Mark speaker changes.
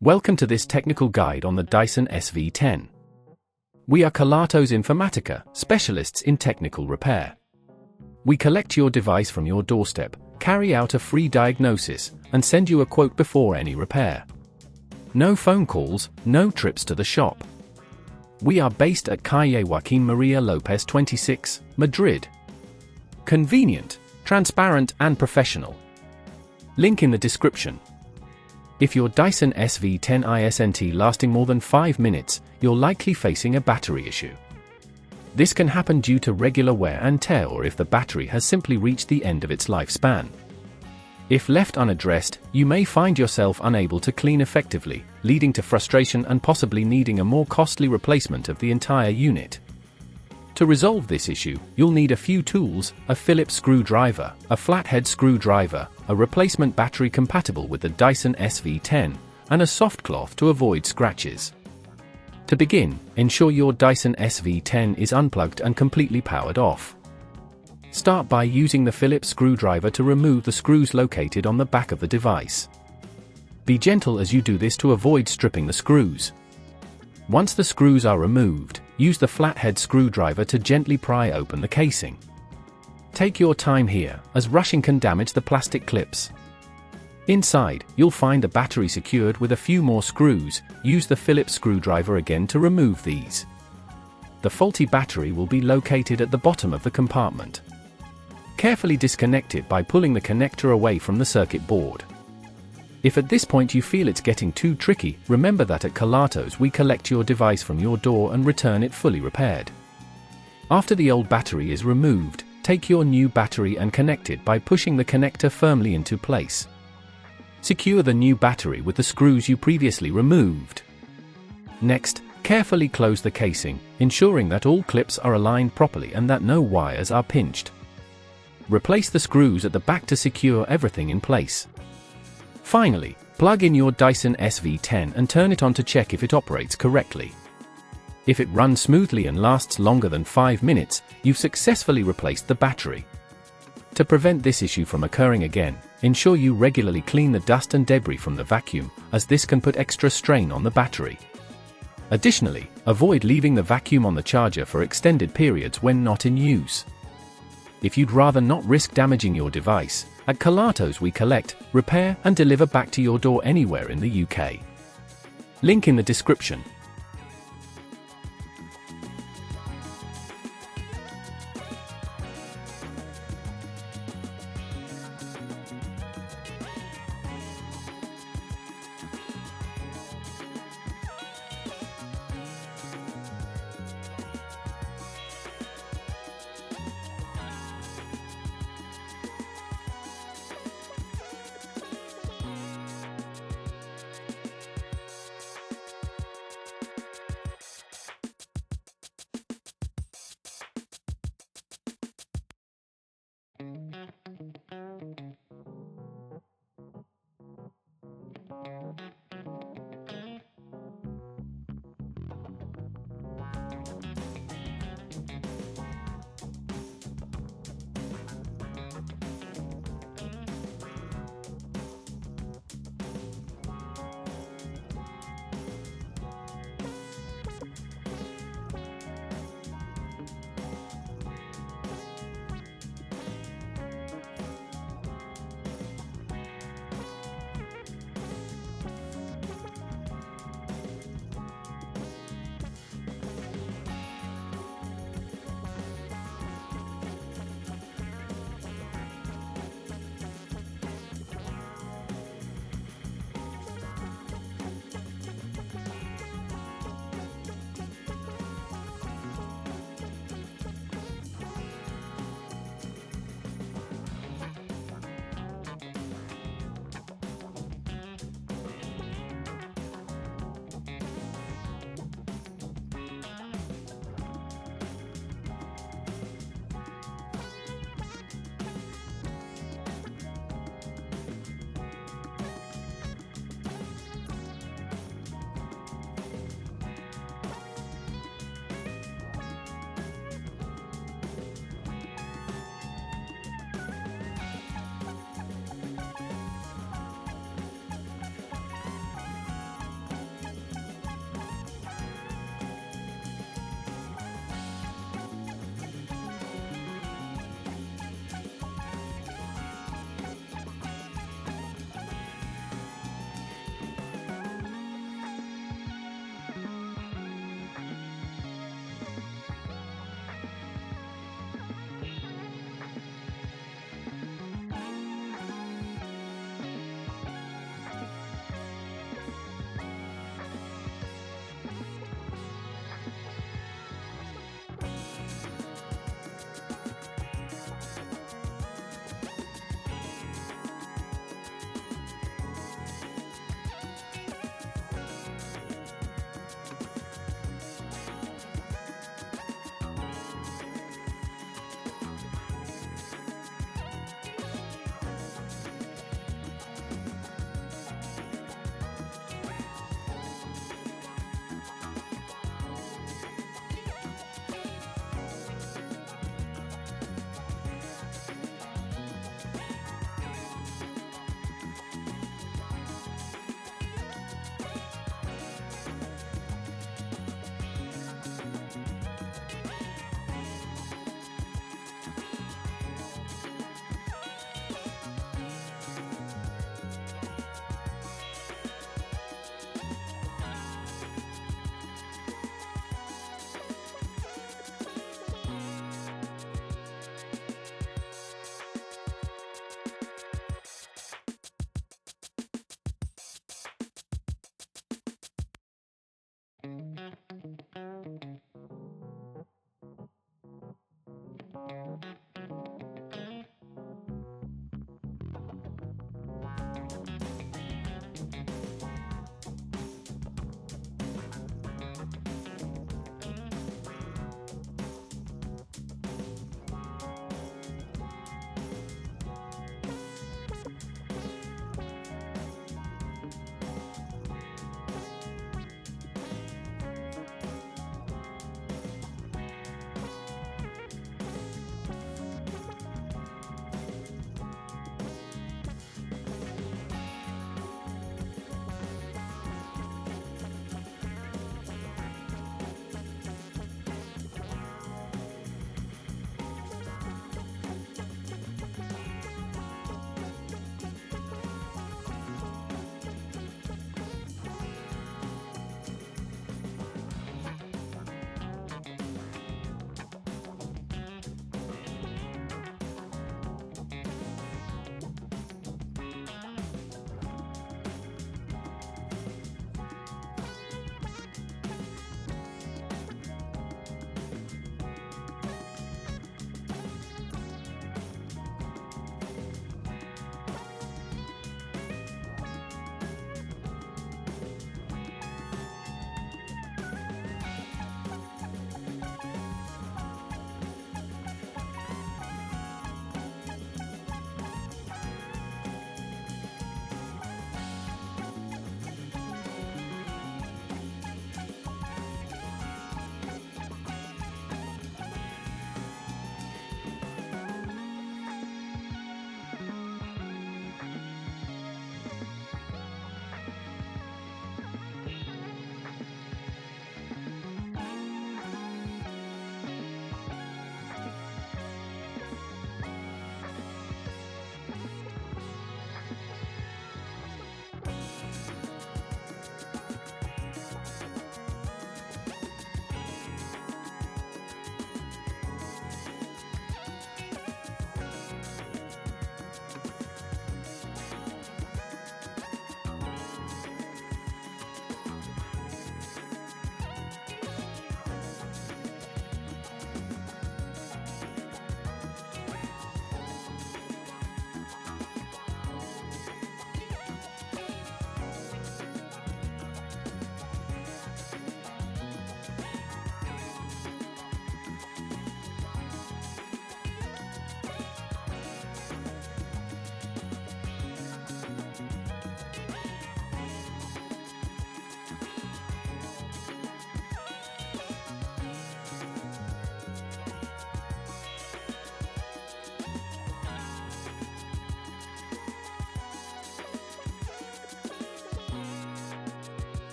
Speaker 1: Welcome to this technical guide on the Dyson SV10. We are Kelatos Informatica, specialists in technical repair. We collect your device from your doorstep, carry out a free diagnosis, and send you a quote before any repair. No phone calls, no trips to the shop. We are based at Calle Joaquín María López 26, Madrid. Convenient, transparent and professional. Link in the description. If your Dyson SV10 isn't lasting more than 5 minutes, you're likely facing a battery issue. This can happen due to regular wear and tear or if the battery has simply reached the end of its lifespan. If left unaddressed, you may find yourself unable to clean effectively, leading to frustration and possibly needing a more costly replacement of the entire unit. To resolve this issue, you'll need a few tools: a Phillips screwdriver, a flathead screwdriver, a replacement battery compatible with the Dyson SV10, and a soft cloth to avoid scratches. To begin, ensure your Dyson SV10 is unplugged and completely powered off. Start by using the Phillips screwdriver to remove the screws located on the back of the device. Be gentle as you do this to avoid stripping the screws. Once the screws are removed, use the flathead screwdriver to gently pry open the casing. Take your time here, as rushing can damage the plastic clips. Inside, you'll find the battery secured with a few more screws. Use the Phillips screwdriver again to remove these. The faulty battery will be located at the bottom of the compartment. Carefully disconnect it by pulling the connector away from the circuit board. If at this point you feel it's getting too tricky, remember that at Kelatos we collect your device from your door and return it fully repaired. After the old battery is removed, take your new battery and connect it by pushing the connector firmly into place. Secure the new battery with the screws you previously removed. Next, carefully close the casing, ensuring that all clips are aligned properly and that no wires are pinched. Replace the screws at the back to secure everything in place. Finally, plug in your Dyson SV10 and turn it on to check if it operates correctly. If it runs smoothly and lasts longer than 5 minutes, you've successfully replaced the battery. To prevent this issue from occurring again, ensure you regularly clean the dust and debris from the vacuum, as this can put extra strain on the battery. Additionally, avoid leaving the vacuum on the charger for extended periods when not in use. If you'd rather not risk damaging your device, at Kelatos we collect, repair and deliver back to your door anywhere in the UK. Link in the description.